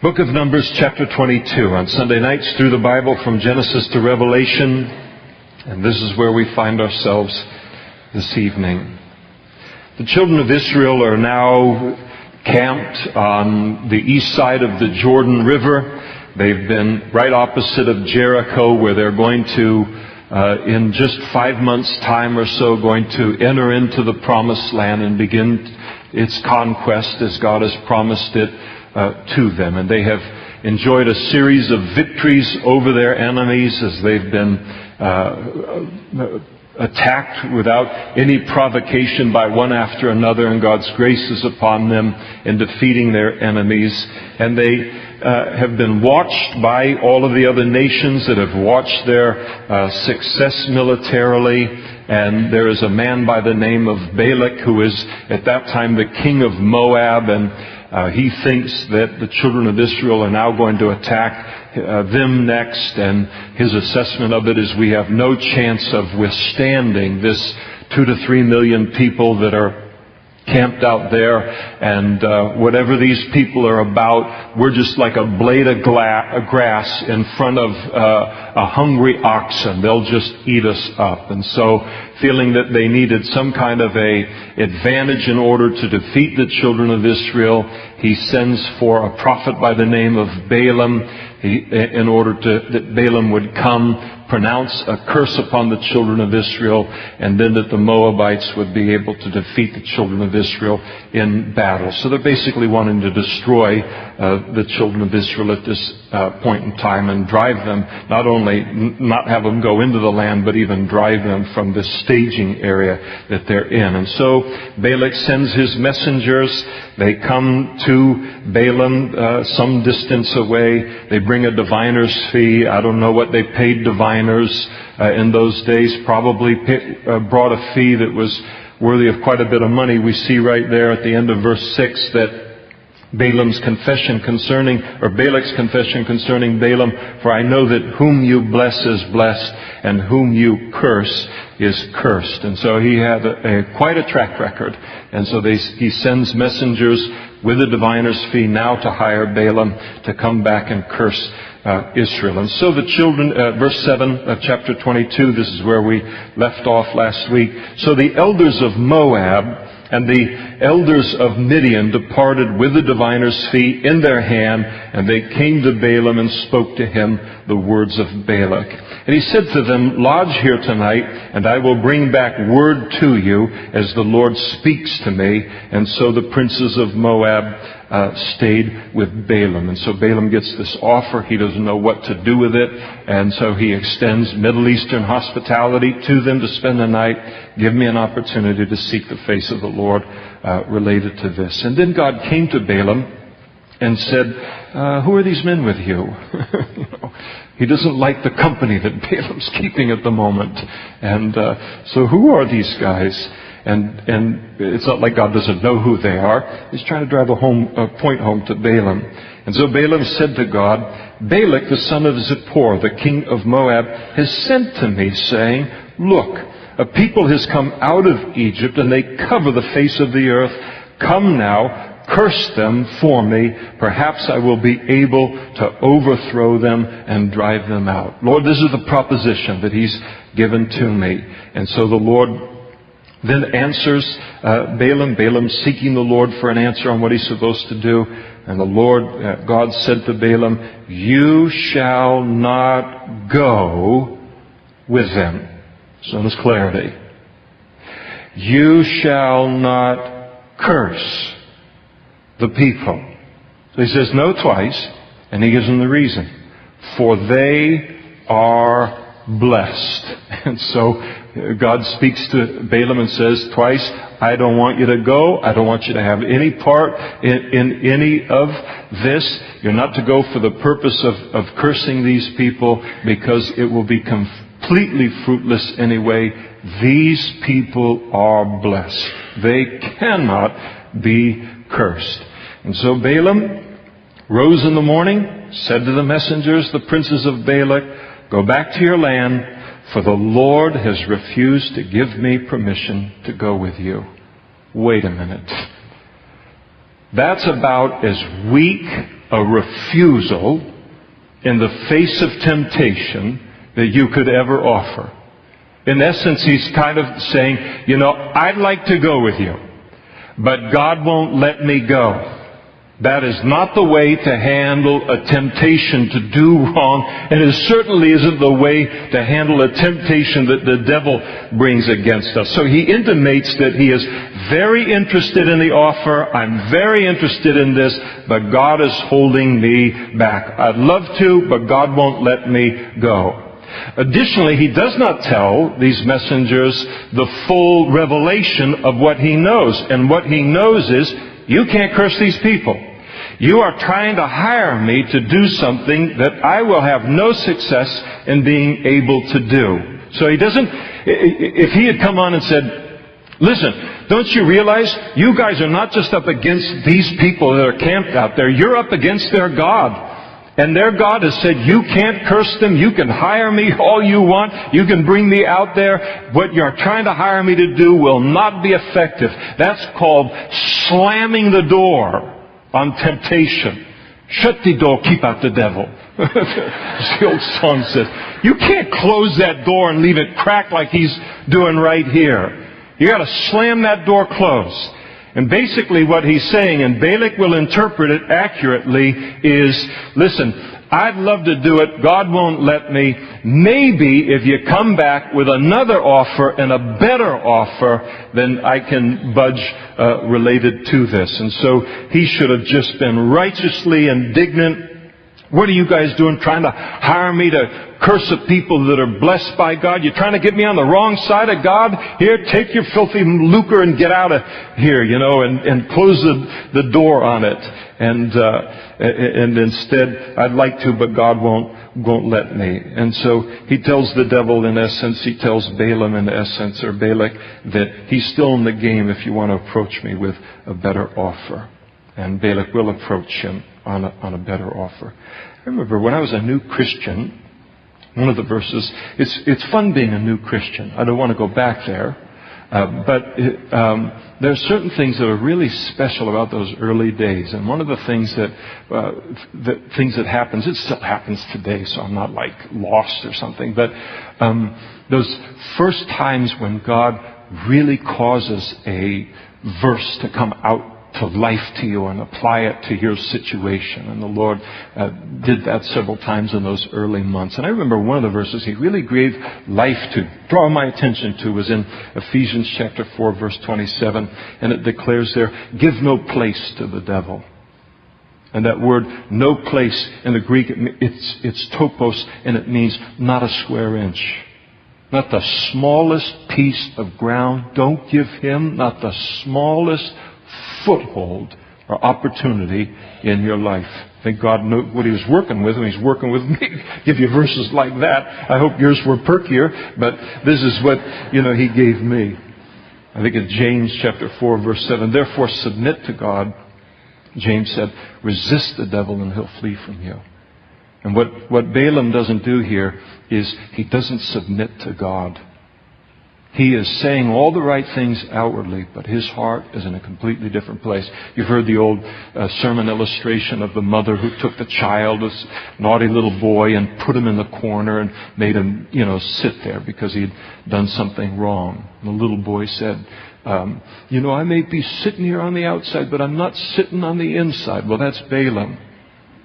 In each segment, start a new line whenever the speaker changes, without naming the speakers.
Book of Numbers, chapter 22. On Sunday nights, through the Bible from Genesis to Revelation. And this is where we find ourselves this evening. The children of Israel are now camped on the east side of the Jordan River. They've been right opposite of Jericho, where they're going to, in just 5 months' time or so, going to enter into the Promised Land and begin its conquest as God has promised it to them. And they have enjoyed a series of victories over their enemies as they've been attacked without any provocation by one after another, and God's grace is upon them in defeating their enemies. And they have been watched by all of the other nations that have watched their success militarily. And there is a man by the name of Balak, who is at that time the king of Moab, and he thinks that the children of Israel are now going to attack them next, and his assessment of it is we have no chance of withstanding this 2 to 3 million people that are camped out there, and whatever these people are about, we're just like a blade of grass in front of a hungry oxen. They'll just eat us up. And so, feeling that they needed some kind of a advantage in order to defeat the children of Israel, he sends for a prophet by the name of Balaam, in order that Balaam would come, pronounce a curse upon the children of Israel, and then that the Moabites would be able to defeat the children of Israel in battle. So they're basically wanting to destroy the children of Israel at this point in time, and drive them, not only not have them go into the land, but even drive them from this staging area that they're in. And so Balak sends his messengers. They come to Balaam some distance away. They bring a diviner's fee. I don't know what they paid diviners in those days. Probably brought a fee that was worthy of quite a bit of money. We see right there at the end of verse 6 that Balak's confession concerning Balaam, for I know that whom you bless is blessed, and whom you curse is cursed. And so he had quite a track record. And so he sends messengers with a diviner's fee now to hire Balaam to come back and curse Israel. And so the children, verse 7 of chapter 22, this is where we left off last week. So the elders of Moab and the elders of Midian departed with the diviner's fee in their hand, and they came to Balaam and spoke to him the words of Balak. And he said to them, lodge here tonight, and I will bring back word to you as the Lord speaks to me. And so the princes of Moab stayed with Balaam. And so Balaam gets this offer. He doesn't know what to do with it. And so he extends Middle Eastern hospitality to them to spend the night. Give me an opportunity to seek the face of the Lord related to this. And then God came to Balaam and said, who are these men with you? He doesn't like the company that Balaam's keeping at the moment. And so who are these guys? And it's not like God doesn't know who they are. He's trying to drive a point home to Balaam. And so Balaam said to God, Balak, the son of Zippor, the king of Moab, has sent to me, saying, look, a people has come out of Egypt, and they cover the face of the earth. Come now, curse them for me. Perhaps I will be able to overthrow them and drive them out. Lord, this is the proposition that he's given to me. And so the Lord then answers Balaam seeking the Lord for an answer on what he's supposed to do. And the Lord, God said to Balaam, you shall not go with them. So there's clarity. You shall not curse the people. So he says no twice, and he gives them the reason. For they are blessed. And so God speaks to Balaam and says twice, I don't want you to go. I don't want you to have any part in any of this. You're not to go for the purpose of cursing these people, because it will be completely fruitless anyway. These people are blessed. They cannot be cursed. And so Balaam rose in the morning, said to the messengers, the princes of Balak, go back to your land, for the Lord has refused to give me permission to go with you. Wait a minute. That's about as weak a refusal in the face of temptation that you could ever offer. In essence, he's kind of saying, I'd like to go with you, but God won't let me go. That is not the way to handle a temptation to do wrong, and it certainly isn't the way to handle a temptation that the devil brings against us. So he intimates that he is very interested in the offer. I'm very interested in this, but God is holding me back. I'd love to, but God won't let me go. Additionally, he does not tell these messengers the full revelation of what he knows. And what he knows is, you can't curse these people. You are trying to hire me to do something that I will have no success in being able to do. So he doesn't, if he had come on and said, listen, don't you realize you guys are not just up against these people that are camped out there, you're up against their God. And their God has said, you can't curse them, you can hire me all you want, you can bring me out there. What you're trying to hire me to do will not be effective. That's called slamming the door on temptation. Shut the door, keep out the devil. As the old song says. You can't close that door and leave it cracked like he's doing right here. You got to slam that door closed. And basically what he's saying, and Balak will interpret it accurately, is, listen, I'd love to do it. God won't let me. Maybe if you come back with another offer and a better offer, then I can budge related to this. And so he should have just been righteously indignant. What are you guys doing, trying to hire me to curse the people that are blessed by God? You're trying to get me on the wrong side of God? Here, take your filthy lucre and get out of here, and close the door on it. And instead, I'd like to, but God won't let me. And so he tells the devil, in essence, he tells Balaam, in essence, or Balak, that he's still in the game if you want to approach me with a better offer. And Balak will approach him on a better offer. I remember when I was a new Christian, one of the verses, it's fun being a new Christian. I don't want to go back there. But there are certain things that are really special about those early days. And one of the things that happens, it still happens today, so I'm not like lost or something, but those first times when God really causes a verse to come out to life to you and apply it to your situation. And the Lord did that several times in those early months. And I remember one of the verses He really gave life to, draw my attention to, was in Ephesians chapter 4, verse 27. And it declares there, give no place to the devil. And that word, no place, in the Greek, it's topos, and it means not a square inch. Not the smallest piece of ground. Don't give him not the smallest foothold or opportunity in your life. I think God knew what He was working with when He's working with me. Give you verses like that. I hope yours were perkier, but this is what, He gave me. I think in James chapter 4, verse 7, therefore submit to God. James said, resist the devil and he'll flee from you. And what Balaam doesn't do here is he doesn't submit to God. He is saying all the right things outwardly, but his heart is in a completely different place. You've heard the old sermon illustration of the mother who took the child, this naughty little boy, and put him in the corner and made him, sit there because he'd done something wrong. And the little boy said, I may be sitting here on the outside, but I'm not sitting on the inside. Well, that's Balaam.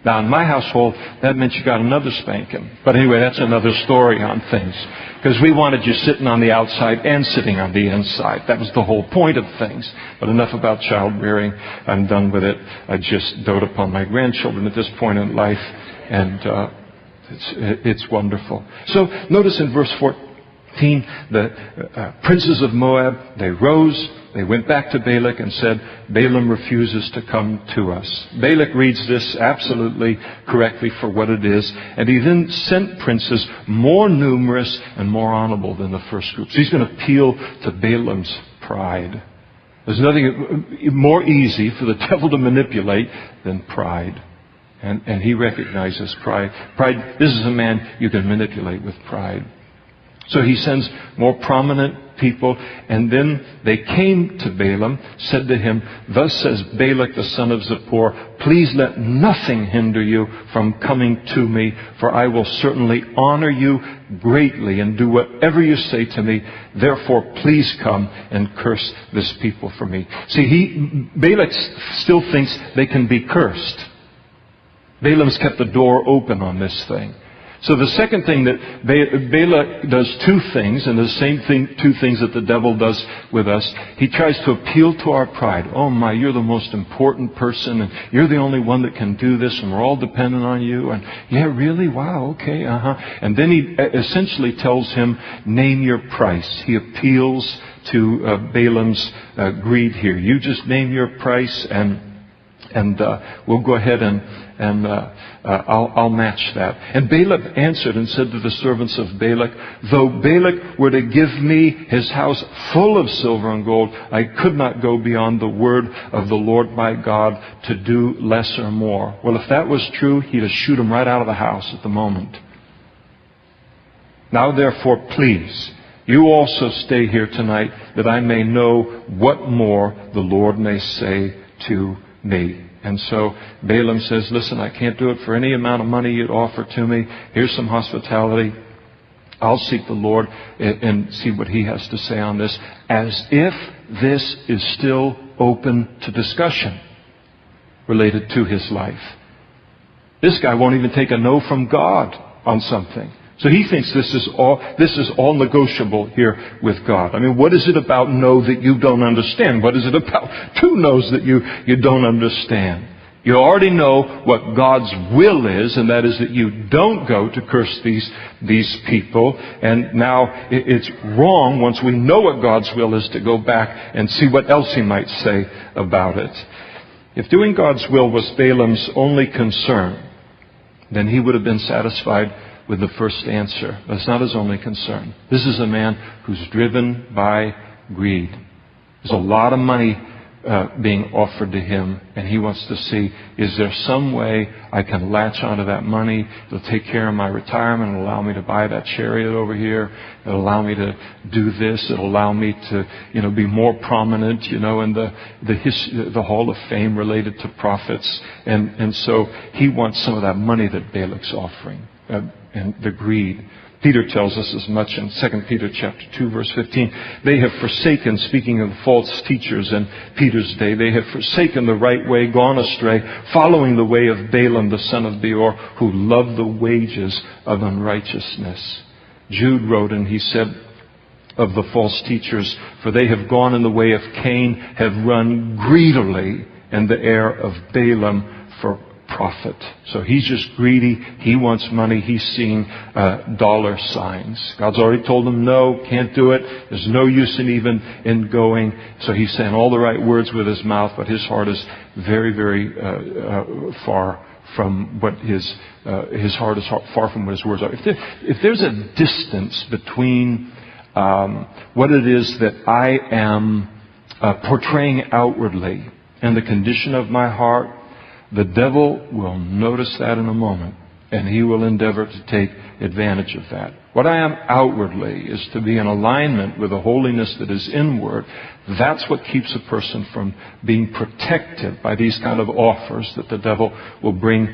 Now, in my household, that meant you got another spanking. But anyway, that's another story on things. Because we wanted you sitting on the outside and sitting on the inside. That was the whole point of things. But enough about childbearing. I'm done with it. I just dote upon my grandchildren at this point in life. And it's wonderful. So, notice in verse 14, the princes of Moab, they rose. They went back to Balak and said, Balaam refuses to come to us. Balak reads this absolutely correctly for what it is. And he then sent princes more numerous and more honorable than the first group. So he's going to appeal to Balaam's pride. There's nothing more easy for the devil to manipulate than pride. And he recognizes pride. Pride, this is a man you can manipulate with pride. So he sends more prominent people. And then they came to Balaam, said to him, "Thus says Balak the son of Zippor, please let nothing hinder you from coming to me, for I will certainly honor you greatly and do whatever you say to me. Therefore, please come and curse this people for me." See, Balak still thinks they can be cursed. Balaam's kept the door open on this thing. So the second thing that Balak does two things, and the same thing, two things that the devil does with us. He tries to appeal to our pride. "Oh my, you're the most important person, and you're the only one that can do this, and we're all dependent on you." And "Yeah, really? Wow, okay, And then he essentially tells him, "Name your price." He appeals to Balaam's greed here. "You just name your price, and we'll go ahead and I'll match that." And Balaam answered and said to the servants of Balak, "Though Balak were to give me his house full of silver and gold, I could not go beyond the word of the Lord my God to do less or more." Well, if that was true, he'd have shoot him right out of the house at the moment. "Now therefore, please, you also stay here tonight, that I may know what more the Lord may say to me." And so Balaam says, "Listen, I can't do it for any amount of money you'd offer to me. Here's some hospitality. I'll seek the Lord and see what He has to say on this." As if this is still open to discussion related to his life. This guy won't even take a no from God on something. So he thinks this is all negotiable here with God. I mean, what is it about no that you don't understand? What is it about two no's that you don't understand? You already know what God's will is, and that is that you don't go to curse these people. And now it's wrong, once we know what God's will is, to go back and see what else He might say about it. If doing God's will was Balaam's only concern, then he would have been satisfied with the first answer. That's not his only concern. This is a man who's driven by greed. There's a lot of money being offered to him, and he wants to see, is there some way I can latch onto that money? It'll take care of my retirement. It'll allow me to buy that chariot over here. It'll allow me to do this. It'll allow me to, be more prominent, in the Hall of Fame related to prophets. And so he wants some of that money that Balak's offering. And the greed. Peter tells us as much in 2 Peter chapter 2, verse 15. They have forsaken, speaking of false teachers in Peter's day, they have forsaken the right way, gone astray, following the way of Balaam the son of Beor, who loved the wages of unrighteousness. Jude wrote, and he said of the false teachers, "For they have gone in the way of Cain, have run greedily in the heir of Balaam for profit." So he's just greedy. He wants money. He's seeing dollar signs. God's already told him, no, can't do it. There's no use in going. So he's saying all the right words with his mouth, but his heart is very, very far from what his heart is far from what his words are. If there's a distance between what it is that I am portraying outwardly and the condition of my heart, the devil will notice that in a moment, and he will endeavor to take advantage of that. What I am outwardly is to be in alignment with the holiness that is inward. That's what keeps a person from being protected by these kind of offers that the devil will bring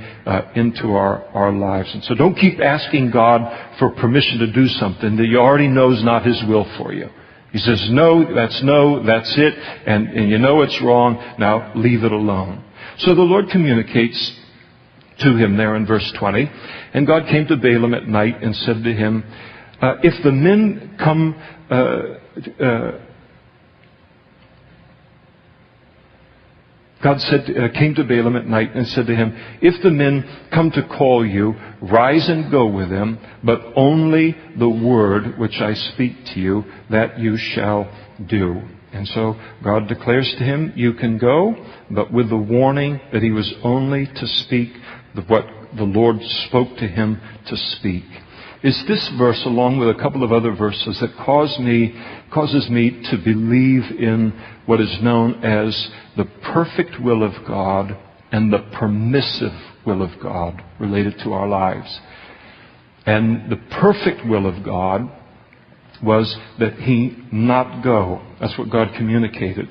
into our lives. And so don't keep asking God for permission to do something that you already know is not His will for you. He says, no, that's it, and you know it's wrong, now leave it alone. So the Lord communicates to him there in verse 20. And God came to Balaam at night and said to him, if the men come... God came to Balaam at night and said to him, if the men come to call you, rise and go with them, but only the word which I speak to you, that you shall do. And so God declares to him, you can go, but with the warning that he was only to speak what the Lord spoke to him to speak. It's this verse, along with a couple of other verses, that causes me to believe in what is known as the perfect will of God and the permissive will of God related to our lives. And the perfect will of God was that he not go. That's what God communicated.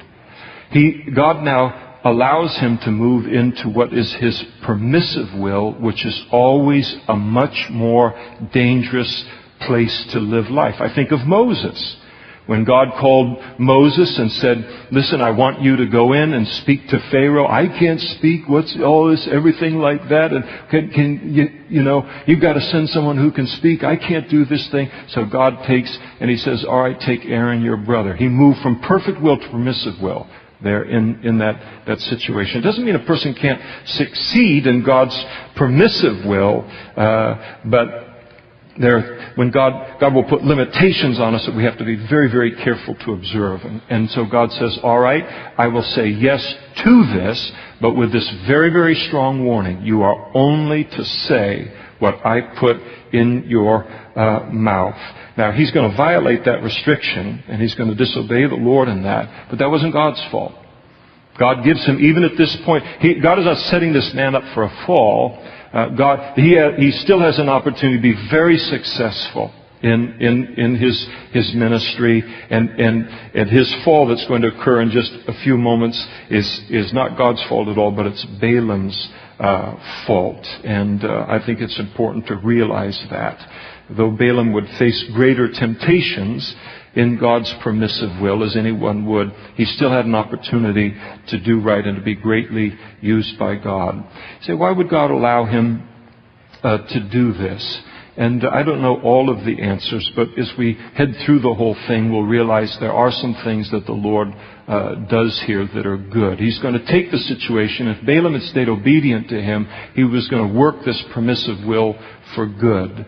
God now allows him to move into what is his permissive will, which is always a much more dangerous place to live life. I think of Moses. When God called Moses and said, listen, I want you to go in and speak to Pharaoh. I can't speak. What's all this, everything like that? And you've got to send someone who can speak. I can't do this thing. So God takes, and he says, all right, take Aaron, your brother. He moved from perfect will to permissive will there in that situation. It doesn't mean a person can't succeed in God's permissive will, but when God will put limitations on us that we have to be very, very careful to observe. And so God says, all right, I will say yes to this, but with this very, very strong warning. You are only to say what I put in your mouth. Now, he's going to violate that restriction, and he's going to disobey the Lord in that, but that wasn't God's fault. God gives him, even at this point, God is not setting this man up for a fall. He still has an opportunity to be very successful in his ministry, and his fall that's going to occur in just a few moments is not God's fault at all, but it's Balaam's fault. And I think it's important to realize that. Though Balaam would face greater temptations in God's permissive will, as anyone would, he still had an opportunity to do right and to be greatly used by God. You say, why would God allow him to do this? And I don't know all of the answers, but as we head through the whole thing, we'll realize there are some things that the Lord does here that are good. He's going to take the situation. If Balaam had stayed obedient to him, he was going to work this permissive will for good.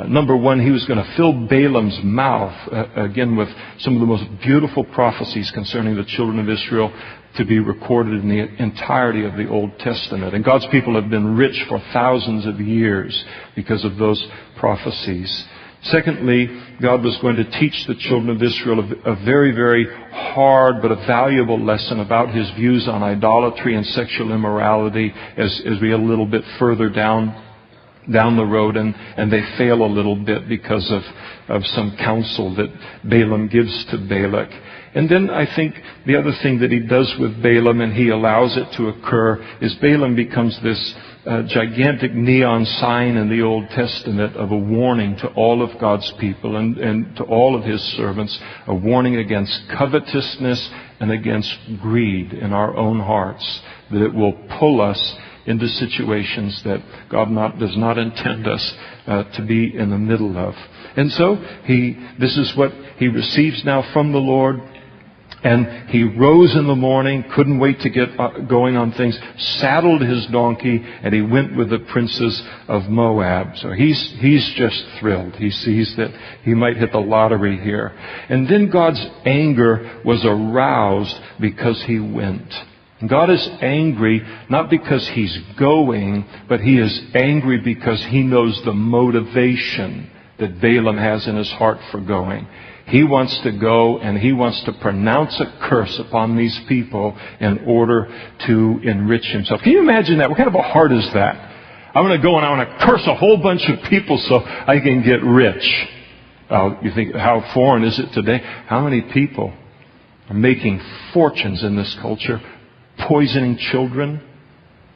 Number one, he was going to fill Balaam's mouth, again, with some of the most beautiful prophecies concerning the children of Israel to be recorded in the entirety of the Old Testament. And God's people have been rich for thousands of years because of those prophecies. Secondly, God was going to teach the children of Israel a very, very hard but a valuable lesson about his views on idolatry and sexual immorality as we get a little bit further down the road, and they fail a little bit because of some counsel that Balaam gives to Balak. And then I think the other thing that he does with Balaam, and he allows it to occur, is Balaam becomes this gigantic neon sign in the Old Testament of a warning to all of God's people and to all of his servants, a warning against covetousness and against greed in our own hearts, that it will pull us into situations that God does not intend us to be in the middle of. And so this is what he receives now from the Lord. And he rose in the morning, couldn't wait to get going on things, saddled his donkey, and he went with the princes of Moab. So he's just thrilled. He sees that he might hit the lottery here. And then God's anger was aroused because he went. God is angry not because he's going, but he is angry because he knows the motivation that Balaam has in his heart for going. He wants to go and he wants to pronounce a curse upon these people in order to enrich himself. Can you imagine that? What kind of a heart is that? I'm going to go and I want to curse a whole bunch of people so I can get rich. You think, how foreign is it today? How many people are making fortunes in this culture, poisoning children,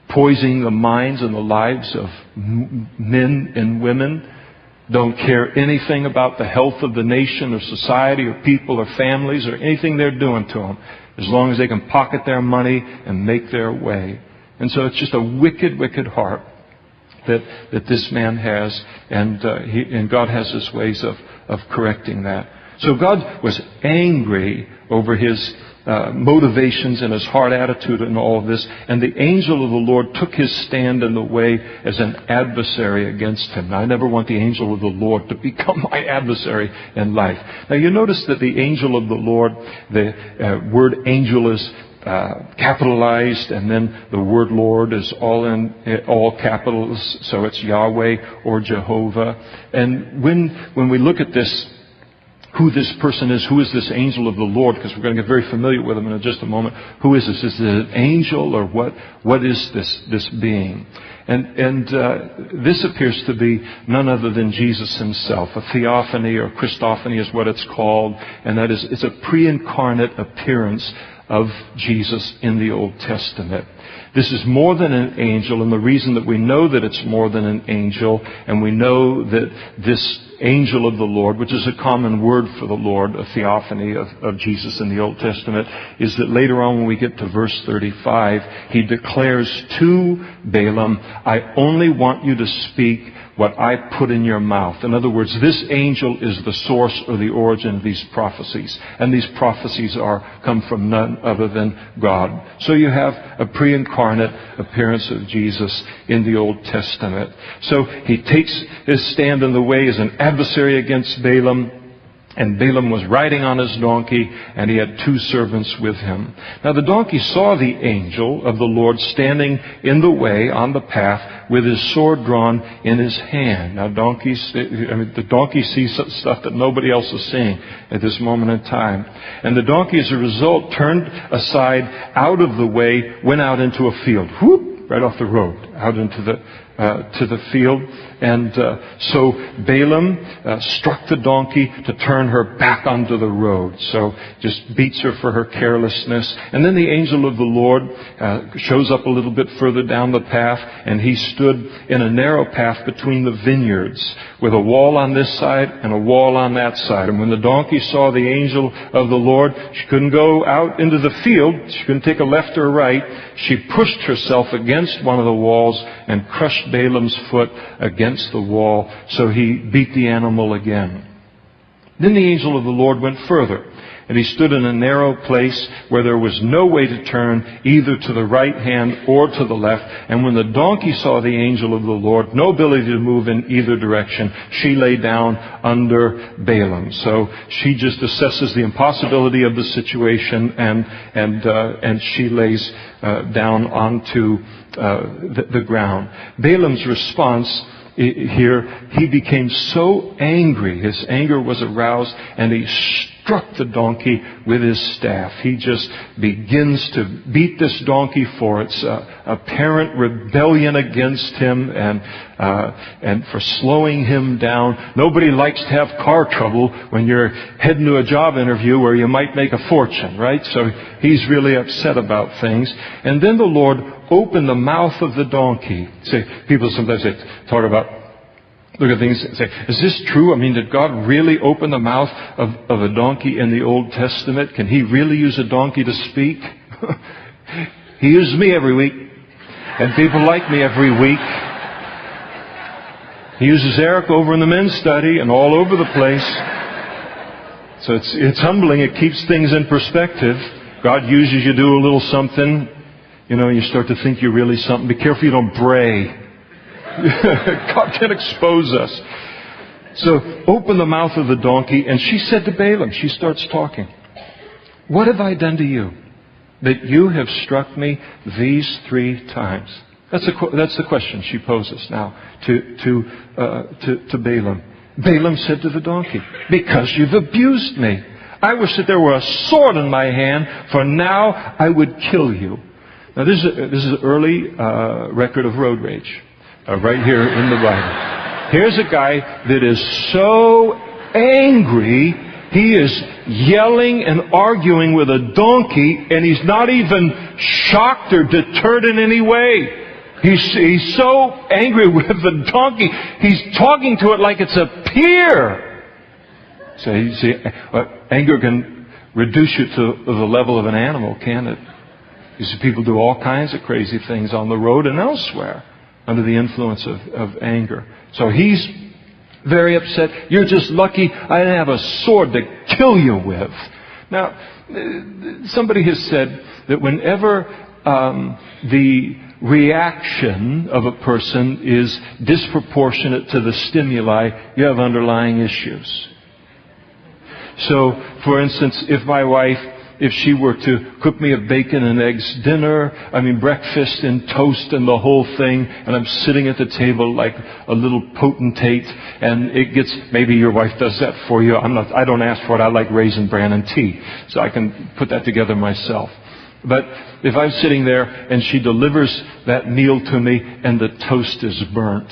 poisoning the minds and the lives of men and women? Don't care anything about the health of the nation or society or people or families or anything they're doing to them, as long as they can pocket their money and make their way. And so it's just a wicked, wicked heart that this man has, and God has his ways of correcting that. So God was angry over his motivations and his heart attitude and all of this. And the angel of the Lord took his stand in the way as an adversary against him. Now, I never want the angel of the Lord to become my adversary in life. Now, you notice that the angel of the Lord, the word angel is capitalized, and then the word Lord is all capitals, so it's Yahweh or Jehovah. And when we look at this who this person is. Who is this angel of the Lord? Because we're going to get very familiar with him in just a moment. Who is this? Is it an angel, or what is this being? And this appears to be none other than Jesus himself. A theophany, or Christophany is what it's called. And that is, it's a pre-incarnate appearance of Jesus in the Old Testament. This is more than an angel, and the reason that we know that it's more than an angel, and we know that this angel of the Lord, which is a common word for the Lord, a theophany of Jesus in the Old Testament, is that later on when we get to verse 35, he declares to Balaam, I only want you to speak what I put in your mouth. In other words, this angel is the source or the origin of these prophecies. And these prophecies come from none other than God. So you have a pre-incarnate appearance of Jesus in the Old Testament. So he takes his stand in the way as an adversary against Balaam. And Balaam was riding on his donkey, and he had 2 servants with him. Now the donkey saw the angel of the Lord standing in the way on the path with his sword drawn in his hand. Now the donkey sees stuff that nobody else is seeing at this moment in time. And the donkey, as a result, turned aside out of the way, went out into a field. Whoop! Right off the road, out into the field. And so Balaam struck the donkey to turn her back onto the road. So just beats her for her carelessness. And then the angel of the Lord shows up a little bit further down the path, and he stood in a narrow path between the vineyards, with a wall on this side and a wall on that side. And when the donkey saw the angel of the Lord, she couldn't go out into the field. She couldn't take a left or a right. She pushed herself against one of the walls and crushed Balaam's foot against the wall, so he beat the animal again. Then the angel of the Lord went further, and he stood in a narrow place where there was no way to turn, either to the right hand or to the left. And when the donkey saw the angel of the Lord, no ability to move in either direction, she lay down under Balaam. So she just assesses the impossibility of the situation, and she lays down onto the ground. Balaam's response here, he became so angry, his anger was aroused, and he struck the donkey with his staff. He just begins to beat this donkey for its apparent rebellion against him and for slowing him down. Nobody likes to have car trouble when you're heading to a job interview where you might make a fortune, right? So he's really upset about things. And then the Lord opened the mouth of the donkey. People sometimes talk about, look at things and say, is this true? I mean, did God really open the mouth of a donkey in the Old Testament? Can he really use a donkey to speak? He uses me every week. And people like me every week. He uses Eric over in the men's study and all over the place. So it's humbling. It keeps things in perspective. God uses you to do a little something. You start to think you're really something. Be careful you don't bray. God can expose us. So open the mouth of the donkey, and she said to Balaam, she starts talking, what have I done to you that you have struck me these 3 times? That's the question she poses now to Balaam. Balaam said to the donkey, because you've abused me. I wish that there were a sword in my hand, for now I would kill you. Now this is an early record of road rage. Right here in the Bible. Here's a guy that is so angry, he is yelling and arguing with a donkey, and he's not even shocked or deterred in any way. He's so angry with the donkey, he's talking to it like it's a peer. So you see, anger can reduce you to the level of an animal, can it? You see, people do all kinds of crazy things on the road and elsewhere under the influence of anger. So he's very upset. You're just lucky I didn't have a sword to kill you with. Now, somebody has said that whenever the reaction of a person is disproportionate to the stimuli, you have underlying issues. So, for instance, if my wife if she were to cook me a bacon and eggs dinner, breakfast and toast and the whole thing, and I'm sitting at the table like a little potentate, and it gets, maybe your wife does that for you. I don't ask for it. I like raisin bran and tea, so I can put that together myself. But if I'm sitting there and she delivers that meal to me and the toast is burnt,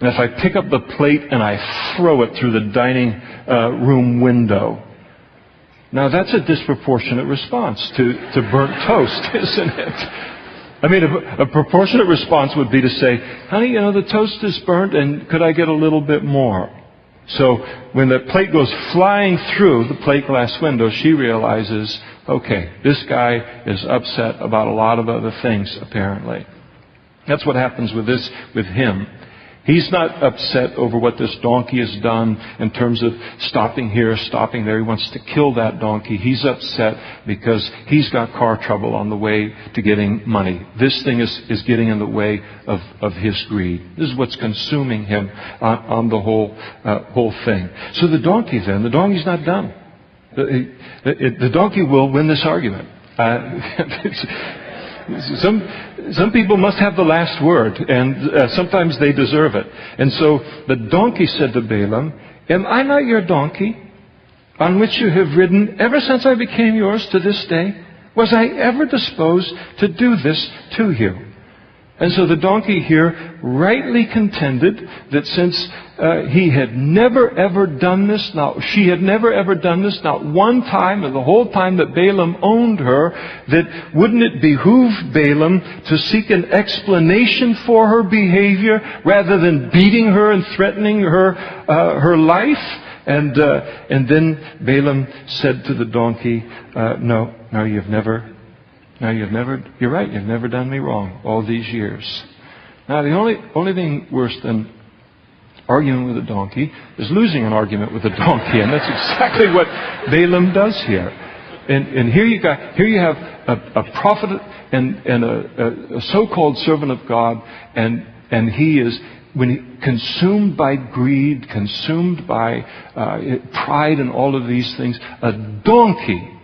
and if I pick up the plate and I throw it through the dining room window, now that's a disproportionate response to burnt toast, isn't it? A proportionate response would be to say, honey, the toast is burnt and could I get a little bit more? So when the plate goes flying through the plate glass window, she realizes, okay, this guy is upset about a lot of other things, apparently. That's what happens with him. He's not upset over what this donkey has done in terms of stopping here, stopping there. He wants to kill that donkey. He's upset because he's got car trouble on the way to getting money. This thing is getting in the way of his greed. This is what's consuming him on the whole thing. So the donkey's not done. The donkey will win this argument. Some people must have the last word, and sometimes they deserve it. And so the donkey said to Balaam, am I not your donkey, on which you have ridden ever since I became yours to this day? Was I ever disposed to do this to you? And so the donkey here rightly contended that since he had never ever done this, she had never ever done this, not one time in the whole time that Balaam owned her, that wouldn't it behoove Balaam to seek an explanation for her behavior rather than beating her and threatening her life? And then Balaam said to the donkey, you're right, you've never done me wrong all these years. Now, the only thing worse than arguing with a donkey is losing an argument with a donkey, and that's exactly what Balaam does here. And here you have a prophet and a so-called servant of God, and he is, consumed by greed, consumed by pride and all of these things. A donkey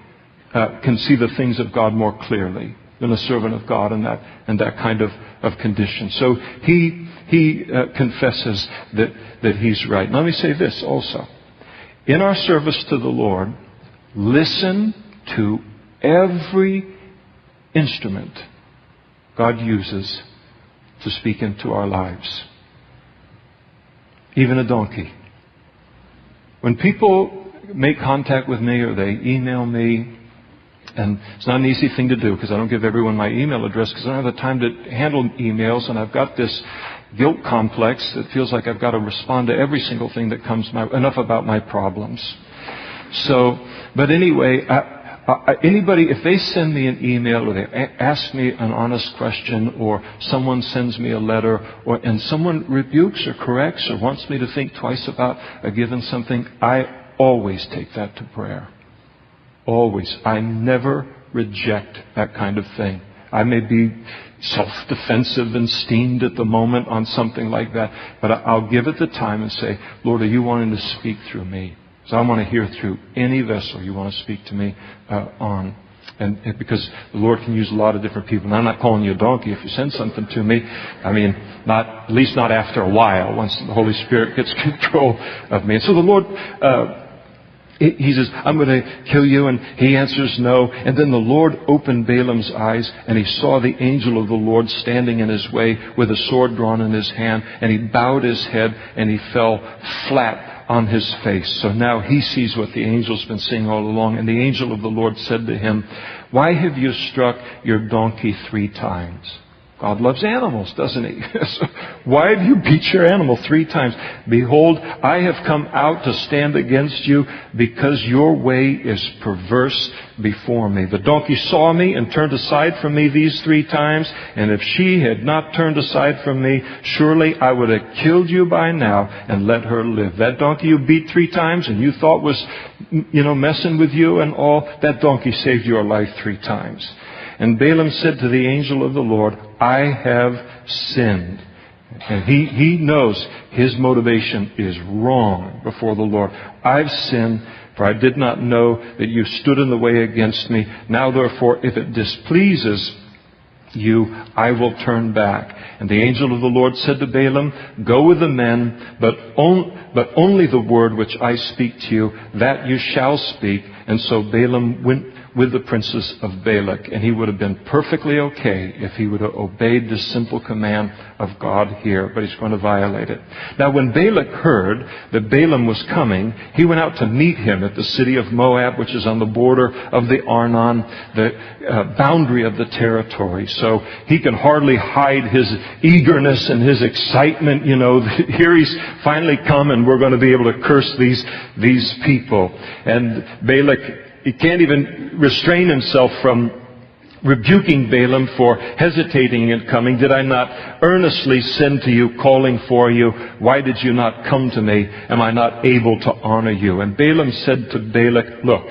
can see the things of God more clearly than a servant of God in that kind of condition. So he confesses that he's right. Now, let me say this also. In our service to the Lord, listen to every instrument God uses to speak into our lives. Even a donkey. When people make contact with me or they email me, and it's not an easy thing to do because I don't give everyone my email address because I don't have the time to handle emails, and I've got this guilt complex that feels like I've got to respond to every single thing that comes enough about my problems. So, but anyway, anybody, if they send me an email or they ask me an honest question, or someone sends me a letter, and someone rebukes or corrects or wants me to think twice about a given something, I always take that to prayer. Always. I never reject that kind of thing. I may be self-defensive and steamed at the moment on something like that, but I'll give it the time and say, Lord, are you wanting to speak through me? So I want to hear through any vessel you want to speak to me on. And because the Lord can use a lot of different people. And I'm not calling you a donkey if you send something to me. At least not after a while, once the Holy Spirit gets control of me. And so the Lord, he says, I'm going to kill you. And he answers no. And then the Lord opened Balaam's eyes, and he saw the angel of the Lord standing in his way with a sword drawn in his hand. And he bowed his head, and he fell flat on his face. So now he sees what the angel's been seeing all along. And the angel of the Lord said to him, why have you struck your donkey 3 times? God loves animals, doesn't he? Why have you beat your animal 3 times? Behold, I have come out to stand against you because your way is perverse before me. The donkey saw me and turned aside from me these 3 times, and if she had not turned aside from me, surely I would have killed you by now and let her live. That donkey you beat 3 times and you thought was, messing with you and all, that donkey saved your life 3 times. And Balaam said to the angel of the Lord, I have sinned. And he knows his motivation is wrong before the Lord. I've sinned For I did not know that you stood in the way against me. Now therefore, if it displeases you, I will turn back. And the angel of the Lord said to Balaam, Go with the men, but only the word which I speak to you, that you shall speak. And so Balaam went with the princes of Balak. And he would have been perfectly okay if he would have obeyed this simple command of God here. But he's going to violate it. Now when Balak heard that Balaam was coming, he went out to meet him at the city of Moab, which is on the border of the Arnon, the boundary of the territory. So he can hardly hide his eagerness and his excitement. You know, here he's finally come and we're going to be able to curse these people. And Balak, he can't even restrain himself from rebuking Balaam for hesitating in coming. Did I not earnestly send to you, calling for you? Why did you not come to me? Am I not able to honor you? And Balaam said to Balak, Look,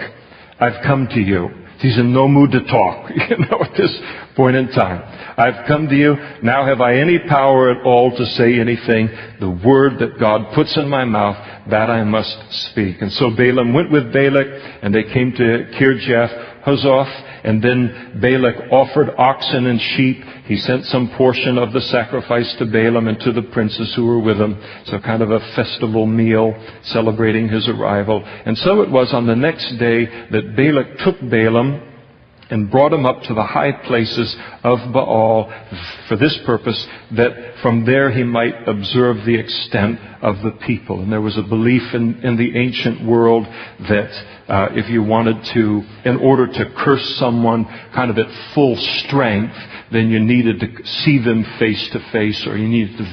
I've come to you. He's in no mood to talk, at this point in time. I've come to you. Now have I any power at all to say anything? The word that God puts in my mouth, that I must speak. And so Balaam went with Balak, and they came to Kirjath-Huzoth. And then Balak offered oxen and sheep. He sent some portion of the sacrifice to Balaam and to the princes who were with him. So kind of a festival meal celebrating his arrival. And so it was on the next day that Balak took Balaam and brought him up to the high places of Baal for this purpose, that from there he might observe the extent of the people. And there was a belief in the ancient world that if you wanted to, in order to curse someone kind of at full strength, then you needed to see them face to face, or you needed to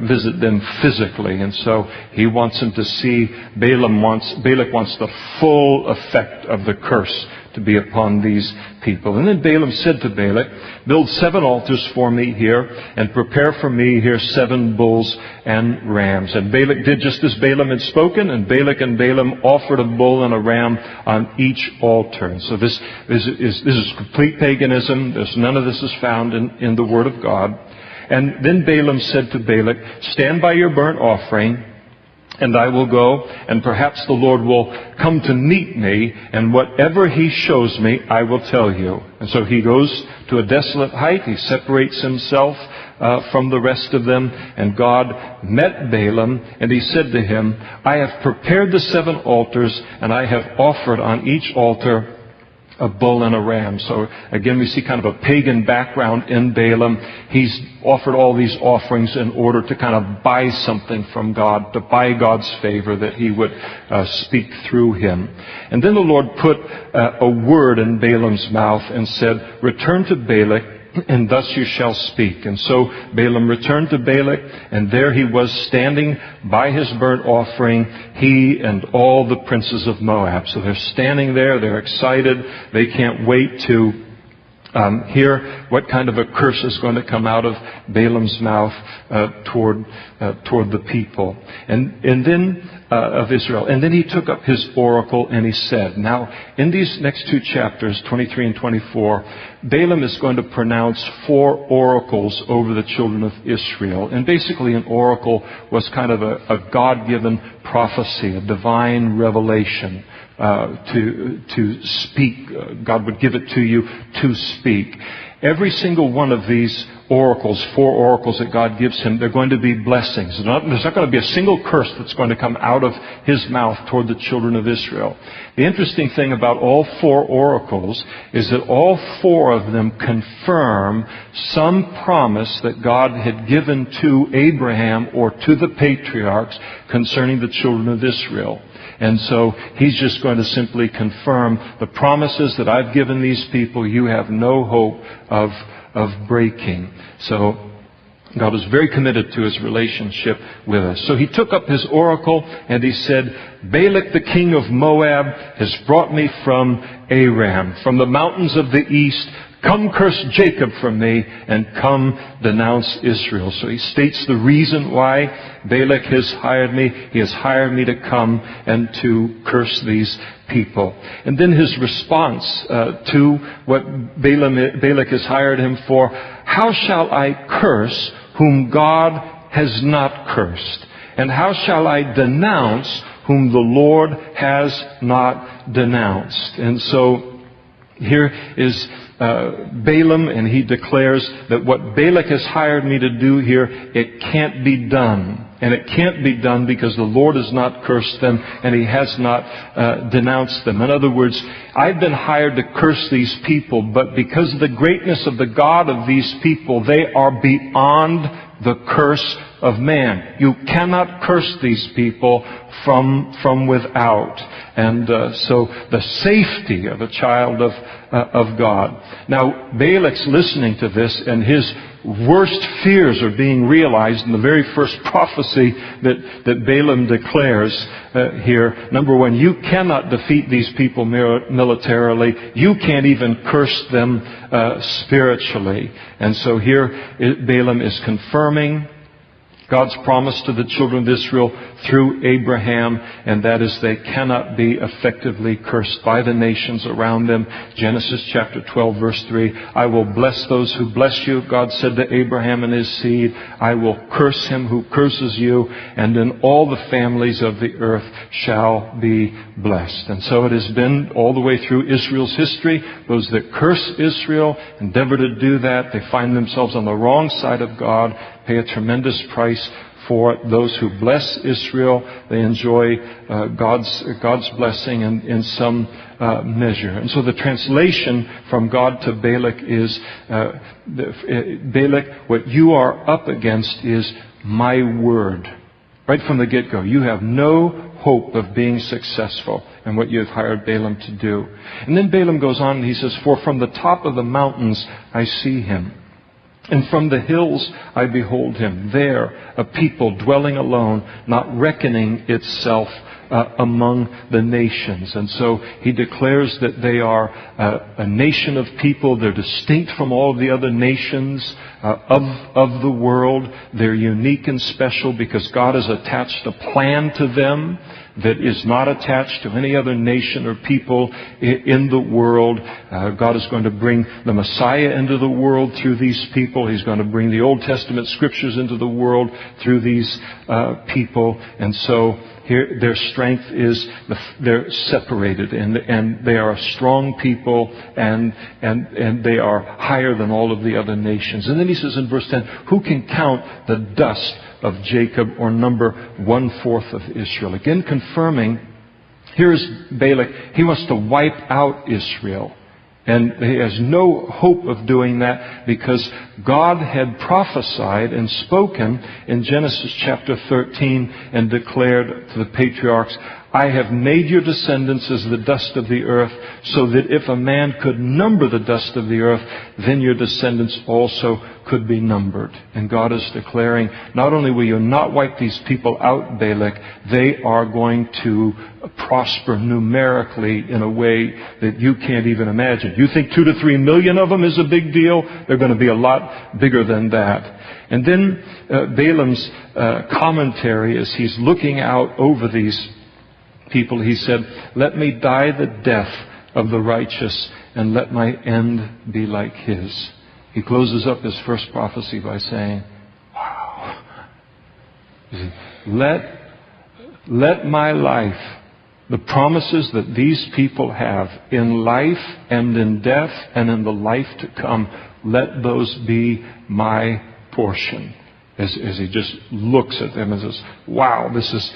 visit them physically. And so he wants them to see. Balak wants the full effect of the curse to be upon these people. And then Balaam said to Balak, Build 7 altars for me here, and prepare for me here 7 bulls and rams. And Balak did just as Balaam had spoken, and Balak and Balaam offered a bull and a ram on each altar. And so this is complete paganism. None of this is found in the Word of God. And then Balaam said to Balak, Stand by your burnt offering, and I will go, and perhaps the Lord will come to meet me, and whatever He shows me, I will tell you. And so he goes to a desolate height. He separates himself from the rest of them, and God met Balaam, and He said to him, I have prepared the 7 altars, and I have offered on each altar a bull and a ram. So again, we see kind of a pagan background in Balaam. He's offered all these offerings in order to kind of buy something from God, to buy God's favor, that He would speak through him. And then the Lord put a word in Balaam's mouth and said, Return to Balak, and thus you shall speak. And so Balaam returned to Balak, and there he was standing by his burnt offering, he and all the princes of Moab. So they're standing there, they're excited, they can't wait to hear what kind of a curse is going to come out of Balaam's mouth toward the people and then of Israel. And then he took up his oracle and he said, now in these next 2 chapters, 23 and 24, Balaam is going to pronounce 4 oracles over the children of Israel. And basically an oracle was kind of a God-given prophecy, a divine revelation. To speak. God would give it to you to speak. Every single one of these oracles, 4 oracles that God gives him, they're going to be blessings. There's not going to be a single curse that's going to come out of his mouth toward the children of Israel. The interesting thing about all 4 oracles is that all 4 of them confirm some promise that God had given to Abraham or to the patriarchs concerning the children of Israel. And so he's just going to simply confirm the promises that I've given these people, you have no hope of breaking. So God was very committed to His relationship with us. So he took up his oracle and he said, Balak the king of Moab has brought me from Aram, from the mountains of the east. Come curse Jacob from me, and come denounce Israel. So he states the reason why Balak has hired me. He has hired me to come and to curse these people. And then his response to what Balak has hired him for, how shall I curse whom God has not cursed? And how shall I denounce whom the Lord has not denounced. And so here is Balaam, and he declares that what Balak has hired me to do here, it can't be done. And it can't be done because the Lord has not cursed them and He has not denounced them. In other words, I've been hired to curse these people, but because of the greatness of the God of these people, they are beyond the curse of man. You cannot curse these people from without. And so the safety of a child of God. Now, Balak's listening to this, and his worst fears are being realized in the very first prophecy that Balaam declares here. Number one, you cannot defeat these people militarily. You can't even curse them spiritually. And so here Balaam is confirming God's promise to the children of Israel through Abraham, and that is they cannot be effectively cursed by the nations around them. Genesis chapter 12, verse 3, I will bless those who bless you, God said to Abraham and his seed. I will curse him who curses you, and then all the families of the earth shall be blessed. And so it has been all the way through Israel's history. Those that curse Israel endeavor to do that. They find themselves on the wrong side of God, pay a tremendous price for it. Those who bless Israel, they enjoy God's blessing in some measure. And so the translation from God to Balak is, Balak, what you are up against is my word. Right from the get-go. You have no hope of being successful in what you have hired Balaam to do. And then Balaam goes on and he says, for from the top of the mountains I see him, and from the hills I behold him, there a people dwelling alone, not reckoning itself among the nations. And so he declares that they are a nation of people. They're distinct from all of the other nations of the world. They're unique and special because God has attached a plan to them that is not attached to any other nation or people in the world. God is going to bring the Messiah into the world through these people. He's going to bring the Old Testament scriptures into the world through these people. And so here, their strength is they're separated, and they are a strong people, and they are higher than all of the other nations. And then he says in verse 10, who can count the dust of Jacob or number 1/4 of Israel? Again confirming, here's Balak. He wants to wipe out Israel. And he has no hope of doing that because God had prophesied and spoken in Genesis chapter 13 and declared to the patriarchs, I have made your descendants as the dust of the earth, so that if a man could number the dust of the earth, then your descendants also could be numbered. And God is declaring, not only will you not wipe these people out, Balak, they are going to prosper numerically in a way that you can't even imagine. You think 2 to 3 million of them is a big deal? They're going to be a lot bigger than that. And then Balaam's commentary, as he's looking out over these people, he said, let me die the death of the righteous, and let my end be like his. He closes up his first prophecy by saying, wow. Let my life, the promises that these people have in life and in death and in the life to come, let those be my portion. As he just looks at them and says, wow, this is,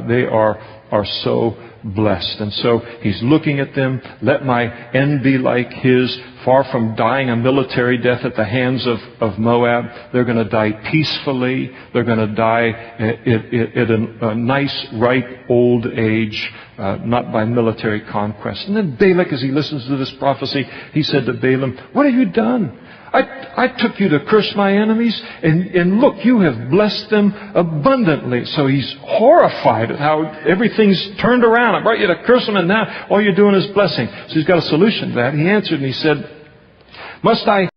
they are so blessed. And so he's looking at them. Let my end be like his. Far from dying a military death at the hands of Moab, they're going to die peacefully. They're going to die at a nice, ripe old age, not by military conquest. And then Balak, as he listens to this prophecy, he said to Balaam, what have you done? I took you to curse my enemies, and look, you have blessed them abundantly. So he's horrified at how everything's turned around. I brought you to curse them, and now all you're doing is blessing. So he's got a solution to that. He answered and he said, must I